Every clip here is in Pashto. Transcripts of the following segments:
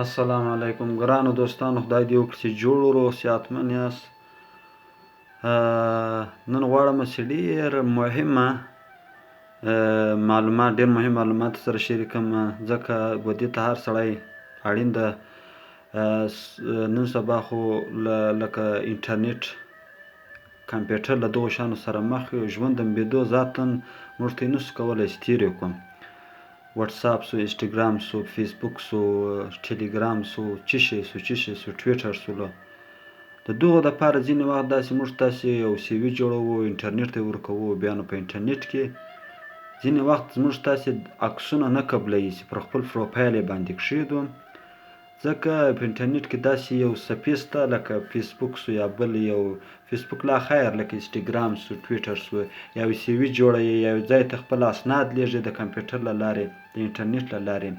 السلام علیکم ګرانو دوستانو، خدای دې وکړي چې جوړ ورو صحتمند یاست. نن غواړم چې ډېر مهم معلومات سره شریکم، ځکه دې ته هر سړی اړین ده. نن سبا خو لکه انټرنیټ، کمپیوټر له دغو شیانو سره مخ یو. ژوند د مبېدو ذاتاً موږ ته یې نشو کولی چې تېر یې کړو. واتساپ سو، انسټاګرام سو، فیسبوک سو، ټیلیګرام سو، څه شی سو، ټویټر سو. د دغو دپاره ځینې وخت داسې موږ تاسې یو سی وي جوړوو، انټرنیټ ته یې ورکوو. بیا نو په انټرنیټ کې ځینې وخت زموږ تاسې عکسونه نه قبلوي چې پر خپل پروفایل یې باندې کښېږدو، ځکه په انټرنیټ کې داسې یو صفحې شته لکه فیسبوک سو، یا بل یو فیسبوک لا خیر، لکه انسټاګرام سو، ټویټر سو. یو سی وي جوړوي، یو ځای ته خپل اسناد لیږي د کمپیوټر له لارې، د انټرنیټ له لارې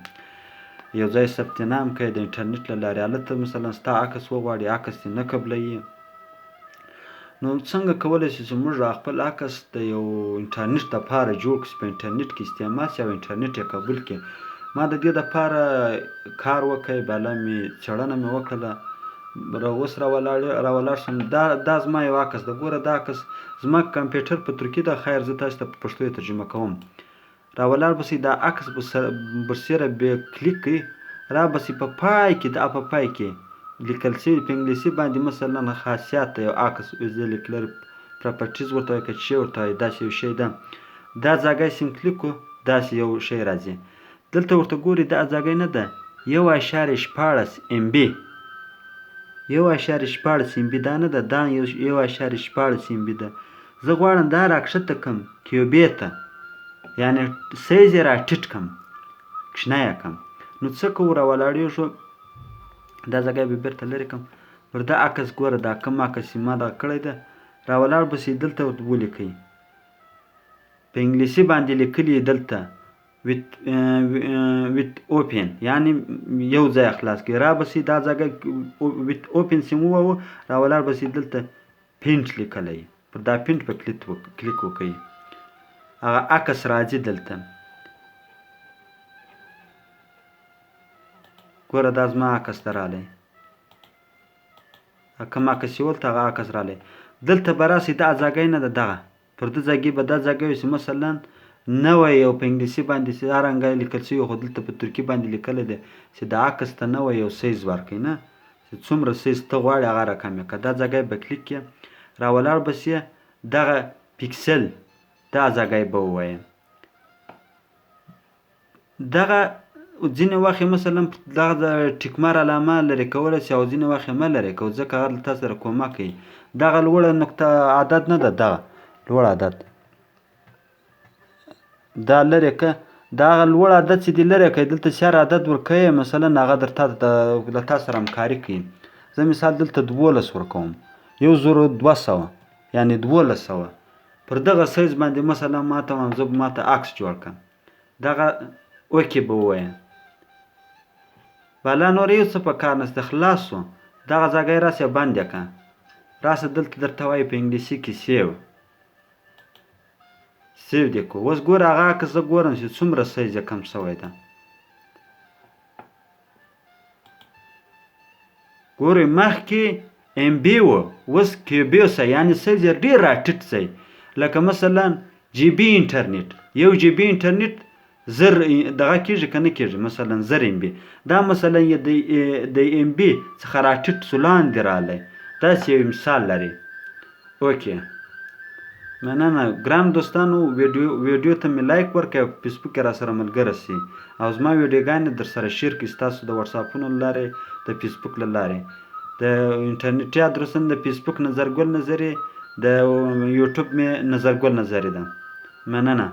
یو ځای ثبت نام کوي د انټرنیټ له لارې. هلته مثلا ستا عکس وغواړي، عکس یې نه قبلوي. نو څنګه کولی شو چې موږ خپل عکس د یو انټرنیټ دپاره جوړ کړو چې په انټرنیټ کې استعمال شي او انټرنیټ یې قبول کړي. ما د دې دپاره کار وکړی، بالا مې څېړنه مې وکړله، اوس راولاړ شم. دا زما یو عکس ده. ګوره دا عکس زما کمپیوټر په ترکي ده، خیر زه تاسو ته په پښتو یې ترجمه کوم. راولاړ بسئ، دا عکس برسېره بې کلیک کړئ، را بسئ په پای کې، دا په پای کې لیکل شوي په انګلیسي باندې مثلا خاصیات د یو عکس لیکلر پراپرټیز ورته وایي، که څه شی ورته وایي، داسې یو شی ده. دا ځای سیم کلیک کړو، داسې یو شی راځي. دلته ورته ګورئ، دا ځای نه ده، 1.14 MB، 1.14 MB دا نه ده، دا 1.14 MB ده. زه غواړم دا راکښته کړم کیوبې ته، یعنې سایز یې راټیټ کړم، کوچنی یې کړم. نو څه کوو، راولاړېږو، دا ځای به بېرته لرې کړم. پر دا عکس ګوره، دا کوم عکس چې ما دغه کړی ده، راولاړ بسئ، دلته ورته ولیکئ، په انګلیسي باندې لیکلي دلته ویت اوپن، یعنې یو ځای خلاص کړئ. را بسئ دا ځای ویت اوپن سیم ووهو، راولاړ بسئ، دلته پینټ لیکلی، پر دا پینټ په کلیک وکئ، هغه عکس راځي دلته. ګوره دا زما عکس ته رالی، کوم عکس چې ولته هغه عکس رالی. دلته به راسئ، دا ځای نه ده، دغه پر ده ځای به دا ځای وي چې مثلا نوی یو په انګلیسي باندې چې هرنګه لیکل شوي، خو دلته په ترکي باندې لیکلی دی چې د عکس ته نوی یو سایز ورکړئ، نه چې څومره سایز ته غواړې هغه رقم یې کړه. دا ځای به کلیک کړې، راولاړ بسې، دغه پیکسل دا ځای به ووایه. دغه ځینې وخت مثلا دغه ټیکمار علامه لرې کولی شي، او ځینې وخت یې مه لرې کوو، ځکه هغه تاسو سره کومک کوي. دغه لوړه نقطه عدد نه ده، دغه لوړ عدد دا لرې کړه. دغه لوړ عدد چې دې لرې کړئ، دلته چار عدد ورکوئ، مثلا هغه له تا سره همکاري کوي. زه مثال دلته 12 ورکوم، 1200، یعنې 1200. پر دغه سایز باندې مثلا ماته عکس جوړ کړه، دغه اوکې به ووایه. بالا نور یو څه په کار نشته، خلاص شو. دغه ځای راسه بند یې کړه، راسه دلته درته وایي په انګلیسي کې سیو دې کړو. اوس ګوره هغه عکس زه ګورم چې څومره سایز یې کم شوی ده. ګورئ مخکې MB و، اوس کیوبې شوی، یعنې سایز یې ډېر راټیټ شوی. لکه مثلا GB انټرنیټ، 1 GB انټرنیټ زر دغه کېږي که نه کېږي، مثلا 1000 MB. دا مثلا یې د MB څخه راټیټ شو، لاندې رالی. داسې یو مثال لري. اوکې، مننه ګران دوستانو. ویډیو ته مې لایک ورکړئ، او په فیسبوک کې راسره ملګری شئ، او زما ویډیوګانې در سره شیر کړئ، ستاسو د وټساپونو له لارې، د فیسبوک له لارې. د انټرنیټي ادرسونه د فیسبوک نظرګل نظري، د یوټیوب مې نظرګل نظري ده. مننه.